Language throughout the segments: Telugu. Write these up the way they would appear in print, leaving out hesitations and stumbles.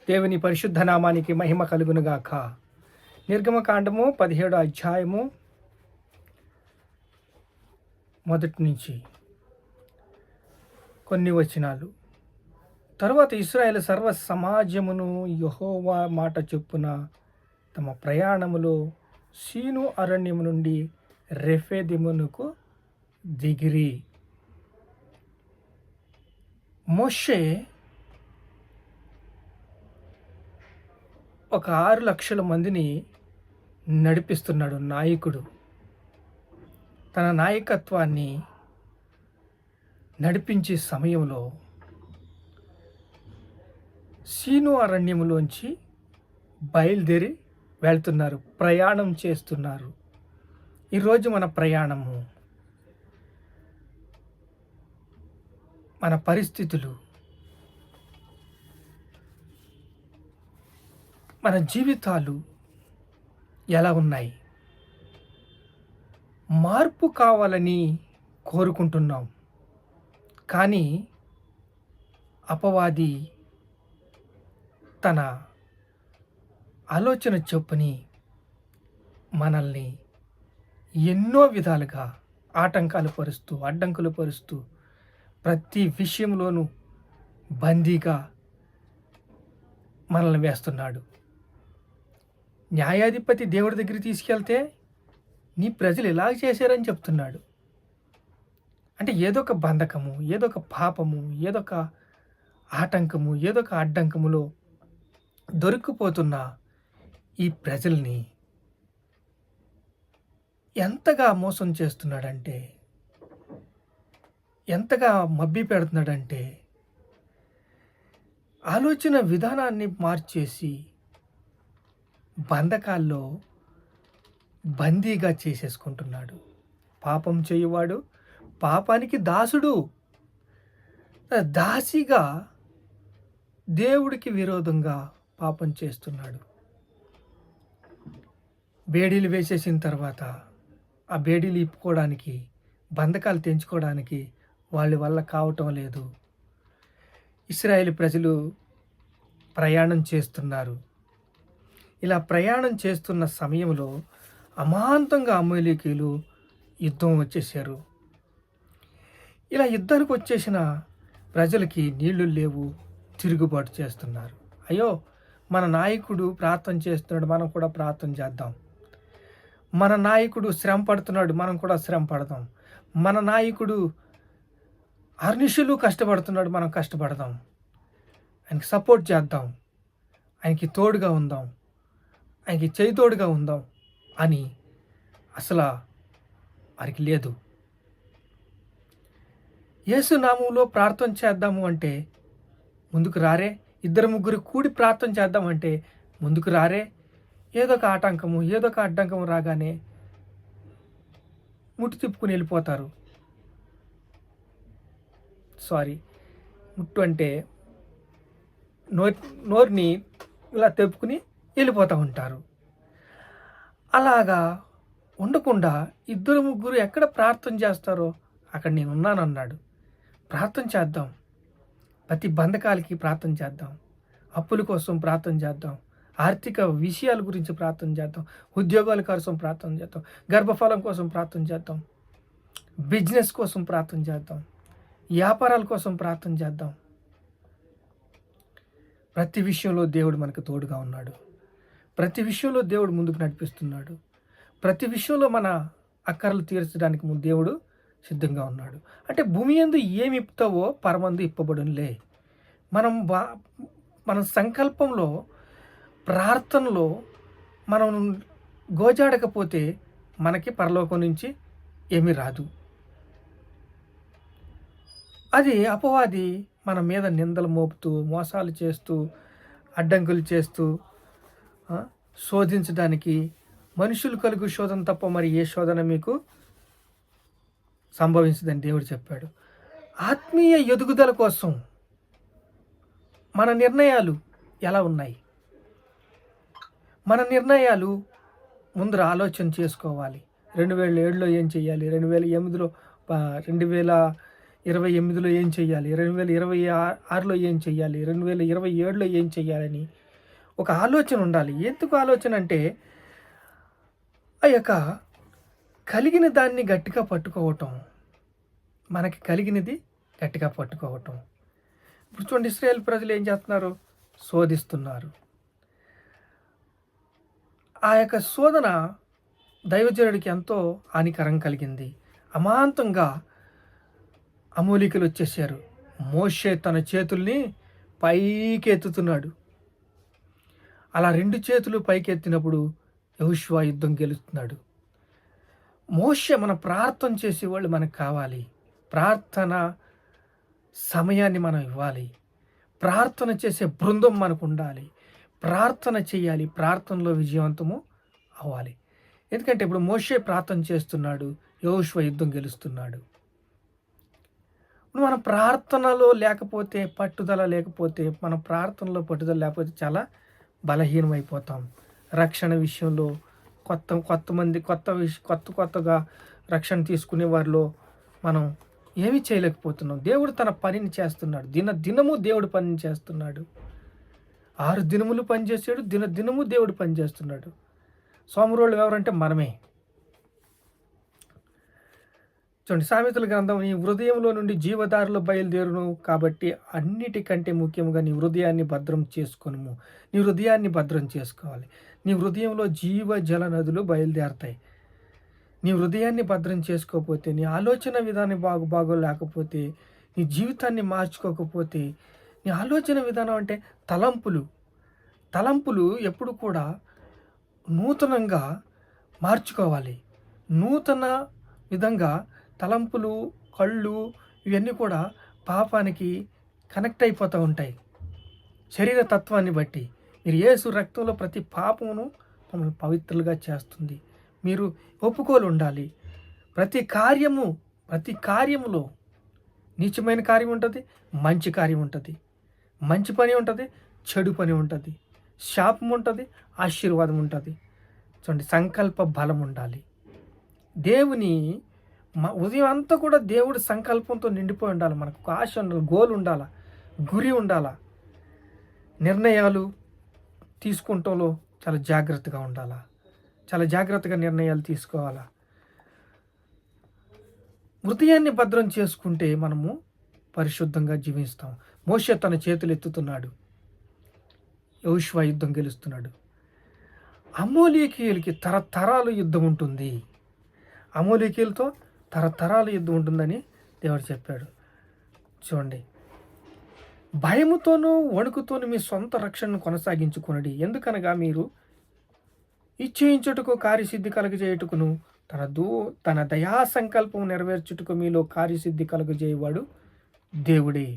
దేవుని పరిశుద్ధ నామానికి మహిమ కలుగునుగాక. నిర్గమకాండము 17 అధ్యాయము మొదటి నుంచి కొన్ని వచనాలు. తరువాత ఇశ్రాయేలు సర్వ సమాజమును యెహోవా మాట చొప్పున తమ ప్రయాణములో సీను అరణ్యము నుండి రెఫెదీమునకు దిగిరి. మోషే ఒక 6 లక్షల మందిని నడిపిస్తున్నాడు. నాయకుడు తన నాయకత్వాన్ని నడిపించే సమయంలో సీను అరణ్యములోంచి బయలుదేరి వెళ్తున్నారు, ప్రయాణం చేస్తున్నారు. ఈరోజు మన ప్రయాణము, మన పరిస్థితులు, మన జీవితాలు ఎలా ఉన్నాయి? మార్పు కావాలని కోరుకుంటున్నాం, కానీ అపవాది తన ఆలోచన చొప్పుని మనల్ని ఎన్నో విధాలుగా ఆటంకాలు పరుస్తూ, అడ్డంకులు పరుస్తూ, ప్రతి విషయంలోనూ బందీగా మనల్ని వేస్తున్నాడు. న్యాయాధిపతి దేవుడి దగ్గరికి తీసుకెళ్తే నీ ప్రజలు ఇలాగ చేశారని చెప్తున్నాడు. అంటే ఏదో ఒక బంధకము, ఏదో ఒక పాపము, ఏదో ఒక ఆటంకము, ఏదో ఒక అడ్డంకములో దొరికిపోతున్న ఈ ప్రజల్ని ఎంతగా మోసం చేస్తున్నాడంటే, ఎంతగా మభ్య పెడుతున్నాడంటే, ఆలోచన విధానాన్ని మార్చేసి బంధకాల్లో బందీగా చేసేసుకుంటున్నాడు. పాపం చేయువాడు పాపానికి దాసుడు, దాసిగా దేవుడికి విరోధంగా పాపం చేస్తున్నాడు. బేడీలు వేసేసిన తర్వాత ఆ బేడీలు ఇప్పుకోవడానికి, బంధకాలు తెంచుకోవడానికి వాళ్ళ వల్ల కావటం లేదు. ఇశ్రాయేలు ప్రజలు ప్రయాణం చేస్తున్నారు. ఇలా ప్రయాణం చేస్తున్న సమయంలో అమాంతంగా అమోలేకీయులు యుద్ధం వచ్చేసారు. ఇలా యుద్ధానికి వచ్చేసిన ప్రజలకి నీళ్లు లేవు, తిరుగుబాటు చేస్తున్నారు. అయ్యో, మన నాయకుడు ప్రార్థన చేస్తున్నాడు, మనం కూడా ప్రార్థన చేద్దాం. మన నాయకుడు శ్రమ పడుతున్నాడు, మనం కూడా శ్రమ పడదాం. మన నాయకుడు అర్నిషులు కష్టపడుతున్నాడు, మనం కష్టపడదాం. ఆయనకి సపోర్ట్ చేద్దాం, ఆయనకి తోడుగా ఉందాం, ఆయనకి చేయితోడుగా ఉందాం అని అసలు వారికి లేదు. యేసు నామములో ప్రార్థన చేద్దాము అంటే ముందుకు రారే. 2-3 కూడి ప్రార్థన చేద్దామంటే ముందుకు రారే. ఏదో ఒక ఆటంకము, ఏదో ఒక అడ్డంకము రాగానే ముట్టు తిప్పుకుని వెళ్ళిపోతారు. ముట్టు అంటే నోరుని ఇలా తెప్పుకుని వెళ్ళిపోతూ ఉంటారు. అలాగా ఉండకుండా 2-3 ఎక్కడ ప్రార్థన చేస్తారో అక్కడ నేను ఉన్నానన్నాడు. ప్రార్థన చేద్దాం, ప్రతి బంధకాలకి ప్రార్థన చేద్దాం, అప్పుల కోసం ప్రార్థన చేద్దాం, ఆర్థిక విషయాల గురించి ప్రార్థన చేద్దాం, ఉద్యోగాల కోసం ప్రార్థన చేద్దాం, గర్భఫలం కోసం ప్రార్థన చేద్దాం, బిజినెస్ కోసం ప్రార్థన చేద్దాం, వ్యాపారాల కోసం ప్రార్థన చేద్దాం. ప్రతి విషయంలో దేవుడు మనకు తోడుగా ఉన్నాడు. ప్రతి విషయంలో దేవుడు ముందుకు నడిపిస్తున్నాడు. ప్రతి విషయంలో మన అక్కర్లు తీర్చడానికి దేవుడు సిద్ధంగా ఉన్నాడు. అంటే భూమి యందు ఏమి ఇప్పుతావో పరమందు ఇప్పబడునులే. మన సంకల్పంలో, ప్రార్థనలో మనం గోజాడకపోతే మనకి పరలోకం నుంచి ఏమీ రాదు. అది అపవాది మన మీద నిందలు మోపుతూ, మోసాలు చేస్తూ, అడ్డంకులు చేస్తూ శోధించడానికి, మనుషులు కలుగు శోధన తప్ప మరి ఏ శోధన మీకు సంభవించదని దేవుడు చెప్పాడు. ఆత్మీయ ఎదుగుదల కోసం మన నిర్ణయాలు ఎలా ఉన్నాయి? మన నిర్ణయాలు ముందర ఆలోచన చేసుకోవాలి. 2007లో ఏం చేయాలి, 2008లో 2028లో ఏం చేయాలి, 2026లో ఏం చేయాలి, 2027లో ఏం చేయాలని ఒక ఆలోచన ఉండాలి. ఎందుకు ఆలోచన అంటే ఆ యొక్క కలిగిన దాన్ని గట్టిగా పట్టుకోవటం, మనకి కలిగినది గట్టిగా పట్టుకోవటం. ఇప్పుడు చూడండి, ఇశ్రాయేల్ ప్రజలు ఏం చేస్తున్నారు? శోధిస్తున్నారు. ఆ యొక్క శోధన దైవజనుడికి ఎంతో హానికరం కలిగింది. అమాంతంగా అమూలికలు వచ్చేసారు. మోషే తన చేతుల్ని పైకి ఎత్తుతున్నాడు. అలా 2 చేతులు పైకెత్తినప్పుడు యెహోషువ యుద్ధం గెలుస్తున్నాడు. మోషే మన ప్రార్థన చేసేవాళ్ళు మనకు కావాలి. ప్రార్థన సమయాన్ని మనం ఇవ్వాలి. ప్రార్థన చేసే బృందం మనకు ఉండాలి. ప్రార్థన చేయాలి. ప్రార్థనలో విజయవంతము అవ్వాలి. ఎందుకంటే ఇప్పుడు మోషే ప్రార్థన చేస్తున్నాడు, యెహోషువ యుద్ధం గెలుస్తున్నాడు. మన ప్రార్థనలో లేకపోతే, పట్టుదల లేకపోతే, మన ప్రార్థనలో పట్టుదల లేకపోతే చాలా బలహీనమైపోతాం. రక్షణ విషయంలో కొత్తగా రక్షణ తీసుకునే వారిలో మనం ఏమీ చేయలేకపోతున్నాం. దేవుడు తన పనిని చేస్తున్నాడు. దినము దేవుడు పనిని చేస్తున్నాడు. 6 దినములు పనిచేసాడు, దినము దేవుడు పనిచేస్తున్నాడు. సోమరోళ్ళు ఎవరంటే మనమే. చూడండి, సామెతల గ్రంథం, నీ హృదయంలో నుండి జీవదారులు బయలుదేరును కాబట్టి అన్నిటికంటే ముఖ్యంగా నీ హృదయాన్ని భద్రం చేసుకొనుము. నీ హృదయాన్ని భద్రం చేసుకోవాలి. నీ హృదయంలో జీవ జల నదులు బయలుదేరతాయి. నీ హృదయాన్ని భద్రం చేసుకోకపోతే, నీ ఆలోచన విధానం బాగోలేకపోతే, నీ జీవితాన్ని మార్చుకోకపోతే, నీ ఆలోచన విధానం అంటే తలంపులు ఎప్పుడు కూడా నూతనంగా మార్చుకోవాలి. నూతన విధంగా తలంపులు, కళ్ళు ఇవన్నీ కూడా పాపానికి కనెక్ట్ అయిపోతూ ఉంటాయి. శరీర తత్వాన్ని బట్టి మీరు యేసు రక్తంలో ప్రతి పాపమును మమ్మల్ని పవిత్రులుగా చేస్తుంది. మీరు ఒప్పుకోలు ఉండాలి. ప్రతి కార్యములో నీచమైన కార్యం ఉంటుంది, మంచి కార్యం ఉంటుంది. మంచి పని ఉంటుంది, చెడు పని ఉంటుంది. శాపం ఉంటుంది, ఆశీర్వాదం ఉంటుంది. చూడండి, సంకల్ప బలం ఉండాలి. దేవుని ఉదయం అంతా కూడా దేవుడి సంకల్పంతో నిండిపోయి ఉండాలి. మనకు ఒక ఆశ ఉండాలి, గోల్ ఉండాలి, గురి ఉండాలి. నిర్ణయాలు తీసుకుంటంలో చాలా జాగ్రత్తగా ఉండాలా. చాలా జాగ్రత్తగా నిర్ణయాలు తీసుకోవాలా. హృదయాన్ని భద్రం చేసుకుంటే మనము పరిశుద్ధంగా జీవిస్తాం. మోషే తన చేతులు ఎత్తుతున్నాడు, యెహోషువ యుద్ధం గెలుస్తున్నాడు. అమోలేకీయులకి తరతరాలు యుద్ధం ఉంటుంది. అమోలేకీయులతో తరతరాలు యుద్ధం ఉంటుందని దేవుడు చెప్పాడు. చూడండి, భయముతోనూ వణుకుతోనూ మీ సొంత రక్షణను కొనసాగించుకునడి. ఎందుకనగా మీరు ఇచ్చేయించుటకు కార్యసిద్ధి కలుగజేయుటకును తన దయా సంకల్పం నెరవేర్చుటకు మీలో కార్యసిద్ధి కలుగజేయవాడు దేవుడే.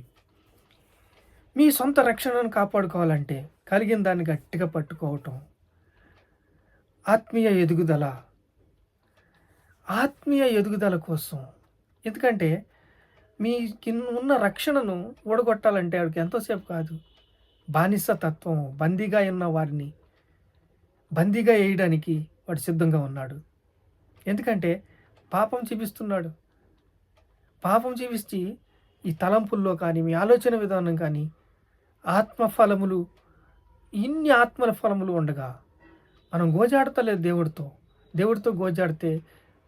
మీ సొంత రక్షణను కాపాడుకోవాలంటే కలిగిన దాన్ని గట్టిగా పట్టుకోవటం. ఆత్మీయ ఎదుగుదల కోసం. ఎందుకంటే మీ ఉన్న రక్షణను ఓడగొట్టాలంటే వాడికి ఎంతోసేపు కాదు. బానిస తత్వం, బందీగా ఉన్న వారిని బందీగా వేయడానికి వాడు సిద్ధంగా ఉన్నాడు. ఎందుకంటే పాపం చూపిస్తున్నాడు. పాపం చూపించి ఈ తలంపుల్లో కానీ, మీ ఆలోచన విధానం కానీ, ఆత్మఫలములు, ఇన్ని ఆత్మల ఫలములు ఉండగా మనం గోజాడతలేదు దేవుడితో గోజాడితే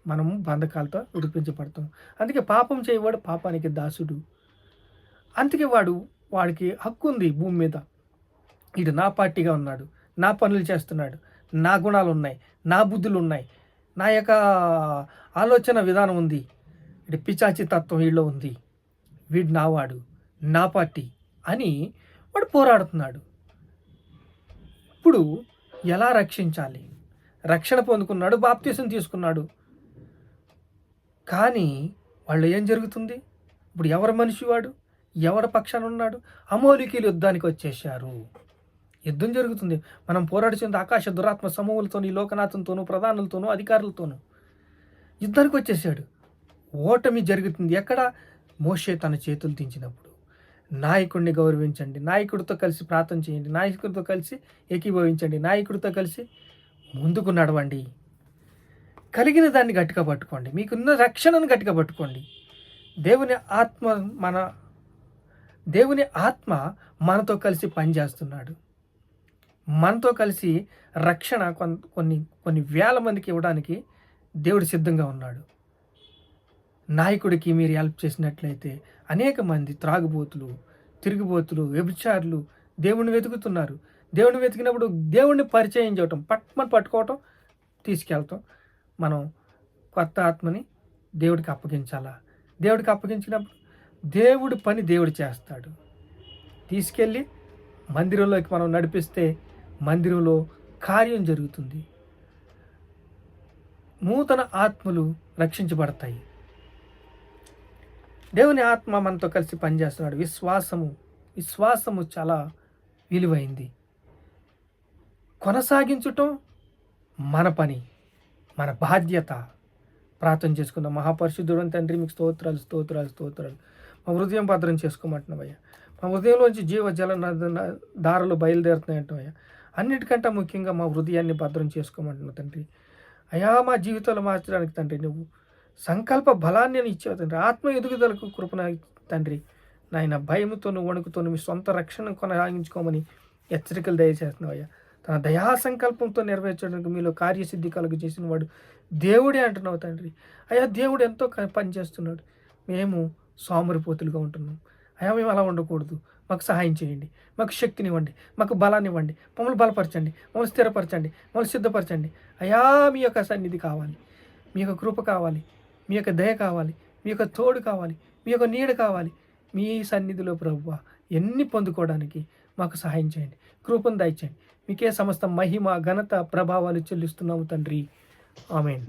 మనము బంధకాలతో విడిపించబడతాం. అందుకే పాపం చేయవాడు పాపానికి దాసుడు. అందుకే వాడికి హక్కు ఉంది భూమి మీద. ఇటు నా పార్టీగా ఉన్నాడు, నా పనులు చేస్తున్నాడు, నా గుణాలు ఉన్నాయి, నా బుద్ధులు ఉన్నాయి, నా యొక్క ఆలోచన విధానం ఉంది, ఇటు పిచాచి తత్వం వీళ్ళలో ఉంది, వీడు నావాడు, నా పార్టీ అని వాడు పోరాడుతున్నాడు. ఇప్పుడు ఎలా రక్షించాలి? రక్షణ పొందుకున్నాడు, బాప్తీసం తీసుకున్నాడు. కానీ వాళ్ళు ఏం జరుగుతుంది? ఇప్పుడు ఎవరి మనిషి వాడు? ఎవరి పక్షాన ఉన్నాడు? అమోలికీలు యుద్ధానికి వచ్చేసారు. యుద్ధం జరుగుతుంది. మనం పోరాడుతుంది ఆకాశ దురాత్మ సమూహులతోనూ, లోకనాథంతోనూ, ప్రధానులతోనూ, అధికారులతోనూ. యుద్ధానికి వచ్చేసాడు. ఓటమి జరుగుతుంది. ఎక్కడ? మోషే తన చేతులు దించినప్పుడు. నాయకుడిని గౌరవించండి, నాయకుడితో కలిసి ప్రార్థన చేయండి, నాయకుడితో కలిసి ఏకీభవించండి, నాయకుడితో కలిసి ముందుకు నడవండి. కలిగిన దాన్ని గట్టిగా పట్టుకోండి. మీకున్న రక్షణను గట్టిగా పట్టుకోండి. దేవుని ఆత్మ మన దేవుని ఆత్మ మనతో కలిసి పనిచేస్తున్నాడు. మనతో కలిసి రక్షణ కొన్ని కొన్ని వేల మందికి ఇవ్వడానికి దేవుడు సిద్ధంగా ఉన్నాడు. నాయకుడికి మీరు హెల్ప్ చేసినట్లయితే అనేక మంది త్రాగుబోతులు, తిరుగుబోతులు, వ్యభిచారులు దేవుణ్ణి వెతుకుతున్నారు. దేవుణ్ణి వెతికినప్పుడు దేవుణ్ణి పరిచయం చేయటం, పట్టుకోవటం, తీసుకెళ్ళటం. మనం కొత్త ఆత్మని దేవుడికి అప్పగించాలా? దేవుడికి అప్పగించినప్పుడు దేవుడి పని దేవుడు చేస్తాడు. తీసుకెళ్ళి మందిరంలోకి మనం నడిపిస్తే మందిరంలో కార్యం జరుగుతుంది. నూతన ఆత్మలు రక్షించబడతాయి. దేవుని ఆత్మ మనతో కలిసి పనిచేస్తున్నాడు. విశ్వాసము చాలా విలువైంది. కొనసాగించటం మన పని, మన బాధ్యత. ప్రార్థన చేసుకుందాం. మహాపరిశుద్ధుడు తండ్రి, మీకు స్తోత్రాలు. మా హృదయం భద్రం చేసుకోమంటున్నావయ్యా. మా హృదయంలోంచి జీవ దారులు బయలుదేరుతున్నాయంటున్నాయ్యా. అన్నిటికంటే ముఖ్యంగా మా హృదయాన్ని భద్రం చేసుకోమంటున్నావు తండ్రి. అయా, మా జీవితాలు మార్చడానికి తండ్రి నువ్వు సంకల్ప బలాన్ని ఇచ్చావు తండ్రి. ఆత్మ ఎదుగుదలకు కృపణ తండ్రి. నాయన భయముతోను వణుకుతోను మీ సొంత రక్షణ కొనసాగించుకోమని హెచ్చరికలు దయచేస్తున్నావయ్యా. తన దయా సంకల్పంతో నెరవేర్చడానికి మీలో కార్యసిద్ధి కలుగు చేసిన వాడు దేవుడే అంటున్నావు తండ్రి. అయ్యా, దేవుడు ఎంతో పని చేస్తున్నాడు. మేము సోమరిపోతులుగా ఉంటున్నాం. అయ్యా, మేము అలా ఉండకూడదు. మాకు సహాయం చేయండి, మాకు శక్తినివ్వండి, మాకు బలాన్ని ఇవ్వండి, మమ్మల్ని బలపరచండి, మమ్మల్ని స్థిరపరచండి, మమ్మల్ని సిద్ధపరచండి. అయ్యా, మీ యొక్క సన్నిధి కావాలి, మీ యొక్క కృప కావాలి, మీ యొక్క దయ కావాలి, మీ యొక్క తోడు కావాలి, మీ యొక్క నీడ కావాలి. మీ సన్నిధిలో ప్రభువా ఎన్ని పొందుకోవడానికి మాకు సహాయం చేయండి, కృపను దయచేయండి. మీకే సమస్త మహిమ, ఘనత, ప్రభావాలు చెల్లిస్తున్నాము తండ్రి. ఆమేన్.